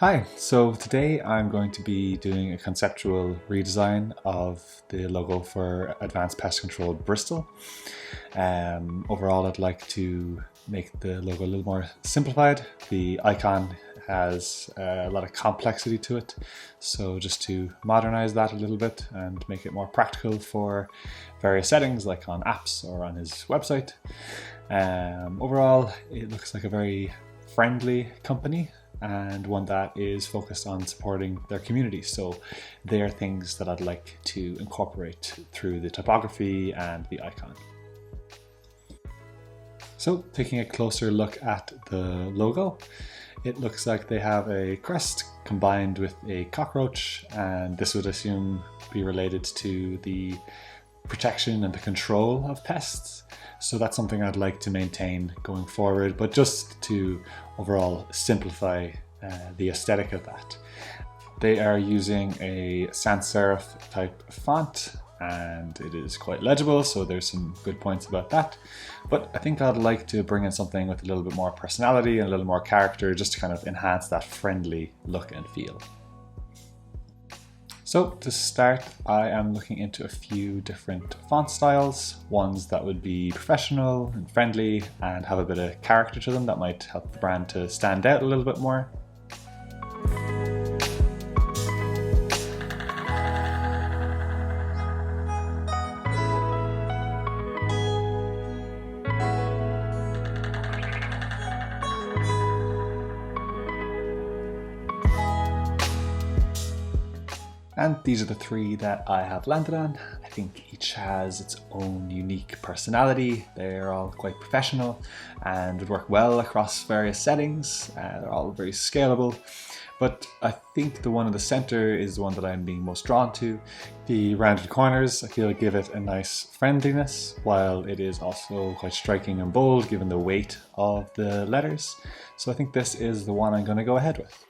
Hi, so today I'm going to be doing a conceptual redesign of the logo for Advanced Pest Control Bristol. Overall, I'd like to make the logo a little more simplified. The icon has a lot of complexity to it, so just to modernize that a little bit and make it more practical for various settings like on apps or on his website. Overall, it looks like a very friendly company and one that is focused on supporting their community. So they are things that I'd like to incorporate through the typography and the icon. So taking a closer look at the logo, it looks like they have a crest combined with a cockroach, and this would assume be related to the protection and the control of pests. So that's something I'd like to maintain going forward, but just to overall simplify the aesthetic of that. They are using a sans serif type font and it is quite legible, so there's some good points about that. But I think I'd like to bring in something with a little bit more personality and a little more character, just to kind of enhance that friendly look and feel. So to start, I am looking into a few different font styles, ones that would be professional and friendly and have a bit of character to them that might help the brand to stand out a little bit more. And these are the three that I have landed on. I think each has its own unique personality. They're all quite professional and would work well across various settings. They're all very scalable. But I think the one in the center is the one that I'm being most drawn to. The rounded corners, I feel, give it a nice friendliness, while it is also quite striking and bold given the weight of the letters. So I think this is the one I'm going to go ahead with.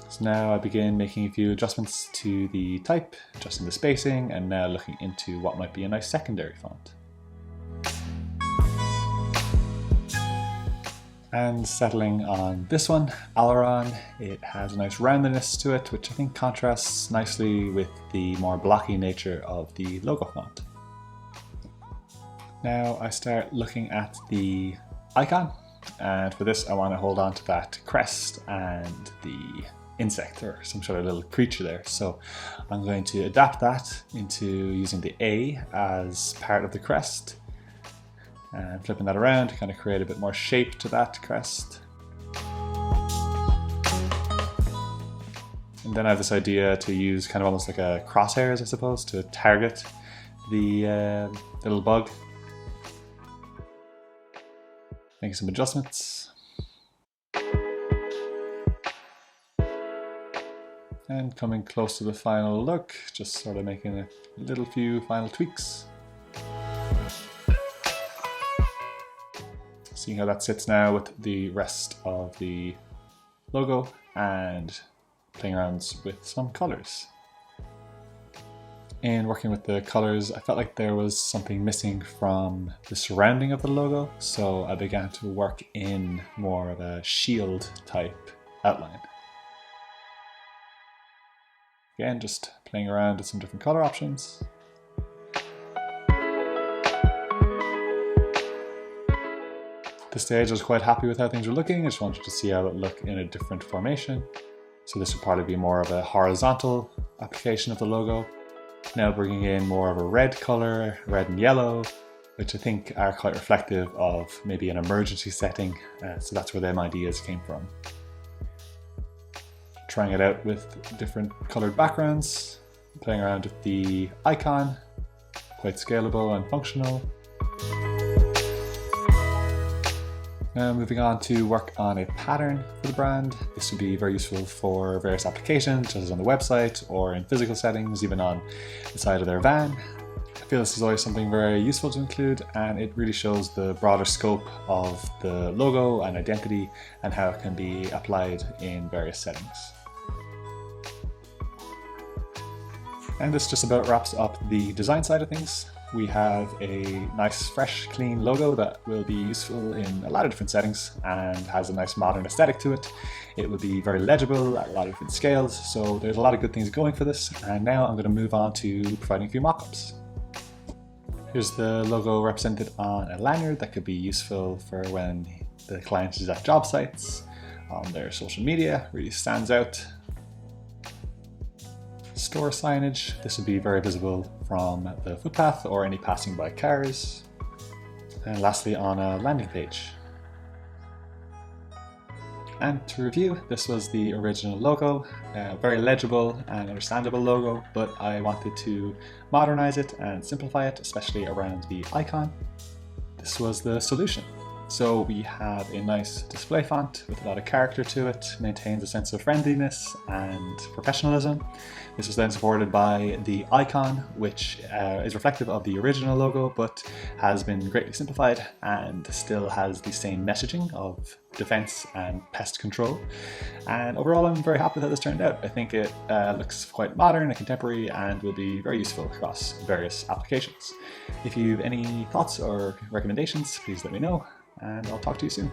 So now I begin making a few adjustments to the type, adjusting the spacing, and now looking into what might be a nice secondary font. And settling on this one, Aileron. It has a nice roundedness to it, which I think contrasts nicely with the more blocky nature of the logo font. Now I start looking at the icon, and for this I want to hold on to that crest and the insect or some sort of little creature there. So I'm going to adapt that into using the A as part of the crest and flipping that around to kind of create a bit more shape to that crest. And then I have this idea to use kind of almost like a crosshairs, I suppose, to target the little bug. Making some adjustments. And coming close to the final look, just sort of making a little few final tweaks. Seeing how that sits now with the rest of the logo and playing around with some colors. In working with the colors, I felt like there was something missing from the surrounding of the logo, so I began to work in more of a shield type outline. Again, just playing around with some different color options. At this stage I was quite happy with how things were looking. I just wanted to see how it looked in a different formation. So this would probably be more of a horizontal application of the logo. Now bringing in more of a red color, red and yellow, which I think are quite reflective of maybe an emergency setting. So that's where them ideas came from. Trying it out with different colored backgrounds, playing around with the icon, quite scalable and functional. Now moving on to work on a pattern for the brand. This would be very useful for various applications, such as on the website or in physical settings, even on the side of their van. I feel this is always something very useful to include, and it really shows the broader scope of the logo and identity and how it can be applied in various settings. And this just about wraps up the design side of things. we have a nice, fresh, clean logo that will be useful in a lot of different settings and has a nice modern aesthetic to it. It will be very legible at a lot of different scales, so there's a lot of good things going for this. And now I'm going to move on to providing a few mockups. Here's the logo represented on a lanyard that could be useful for when the client is at job sites, on their social media, really stands out. Store signage, this would be very visible from the footpath or any passing by cars. And lastly, on a landing page. And to review, this was the original logo, very legible and understandable logo, but I wanted to modernize it and simplify it, especially around the icon. This was the solution. So we have a nice display font with a lot of character to it, maintains a sense of friendliness and professionalism. This was then supported by the icon, which is reflective of the original logo, but has been greatly simplified and still has the same messaging of defense and pest control. And overall, I'm very happy with how this turned out. I think it looks quite modern and contemporary and will be very useful across various applications. If you have any thoughts or recommendations, please let me know, and I'll talk to you soon.